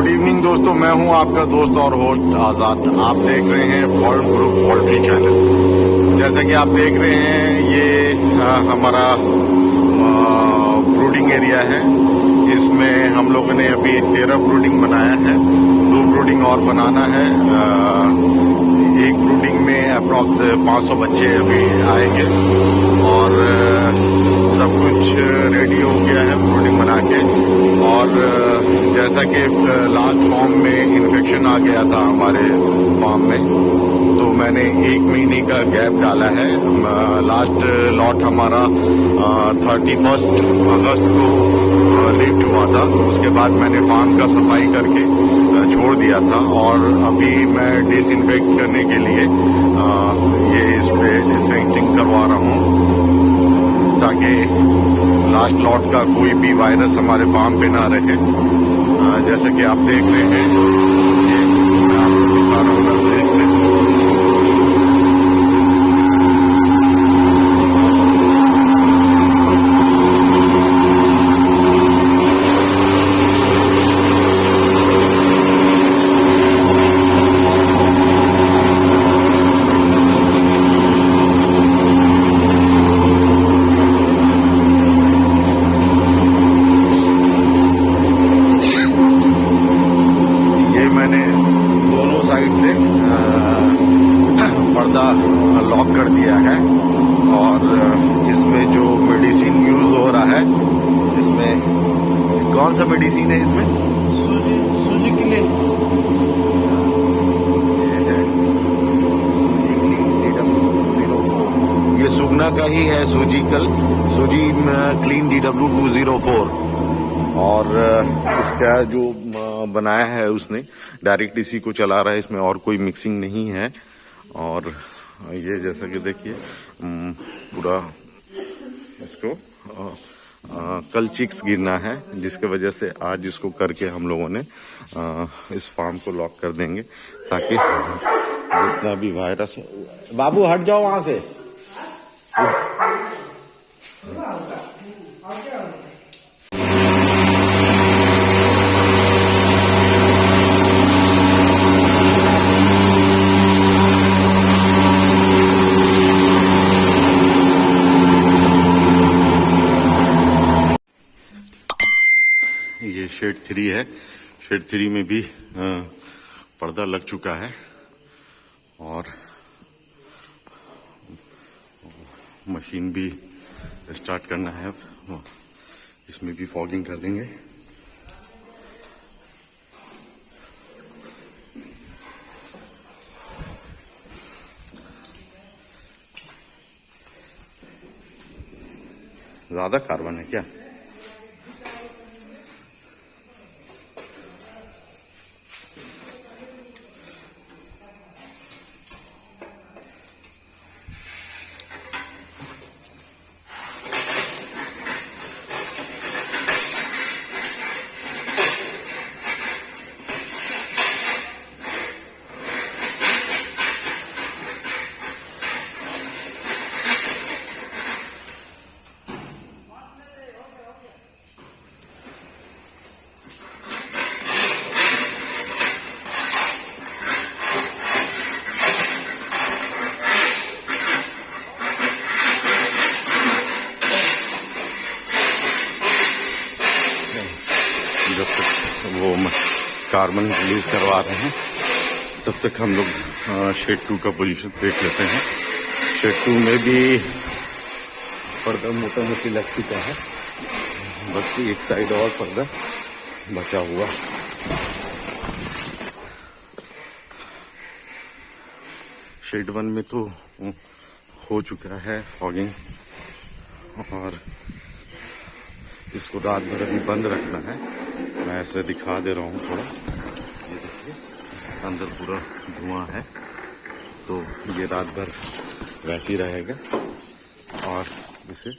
Good evening दोस्तों, मैं हूं आपका दोस्त और होस्ट आजाद। आप देख रहे हैं वर्ल्ड ग्रुप पोल्ट्री चैनल। जैसा कि आप देख रहे हैं ये हमारा ब्रूडिंग एरिया है। इसमें हम लोगों ने अभी 13 ब्रूडिंग बनाया है, 2 ब्रूडिंग और बनाना है। एक ब्रूडिंग में अप्रॉक्स 500 बच्चे अभी आएंगे और सब कुछ रेडी हो गया है ब्रूडिंग बना के। और जैसा कि लास्ट फार्म में इन्फेक्शन आ गया था हमारे फार्म में, तो मैंने 1 महीने का गैप डाला है। लास्ट लॉट हमारा 31 अगस्त को लिफ्ट हुआ था। उसके बाद मैंने फार्म का सफाई करके छोड़ दिया था और अभी मैं डिसइंफेक्ट करने के लिए ये इस पे डिसइंफेक्टिंग करवा रहा हूँ, ताकि लास्ट लॉट का कोई भी वायरस हमारे फार्म पे ना रहे। जैसे कि आप देख रहे हैं, ये मैं आपको दिखा रहा हूँ, देख सकते हैं। पर्दा लॉक कर दिया है और इसमें जो मेडिसिन यूज हो रहा है, इसमें कौन सा मेडिसिन है? इसमें सूजी के लिए ये सुगना का ही है, सूजी क्लीन DW204। और इसका जो बनाया है उसने डायरेक्ट इसी को चला रहा है, इसमें और कोई मिक्सिंग नहीं है। और ये जैसा कि देखिए पूरा इसको कल चिक्स गिरना है, जिसके वजह से आज इसको करके हम लोगों ने इस फार्म को लॉक कर देंगे, ताकि जितना भी वायरस है। बाबू हट जाओ वहां से। ये शेड 3 है। शेड 3 में भी पर्दा लग चुका है और मशीन भी स्टार्ट करना है। इसमें भी फॉगिंग कर देंगे। ज्यादा कार्बन है क्या? जब तक वो कार्बन रिलीज करवा रहे हैं, तब तक हम लोग शेड 2 का पोजीशन देख लेते हैं। शेड 2 में भी पर्दा मोटा मोटी लग चुका है, बस एक साइड और पर्दा बचा हुआ। शेड 1 में तो हो चुका है फॉगिंग, और इसको रात भर अभी बंद रखना है। मैं ऐसे दिखा दे रहा हूँ थोड़ा, ये देखिए अंदर पूरा धुआं है, तो ये रात भर वैसे ही रहेगा। और इसे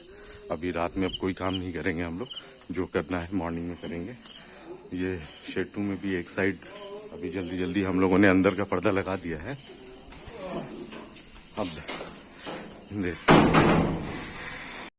अभी रात में अब कोई काम नहीं करेंगे हम लोग, जो करना है मॉर्निंग में करेंगे। ये शेड 2 में भी एक साइड अभी जल्दी जल्दी हम लोगों ने अंदर का पर्दा लगा दिया है। अब देख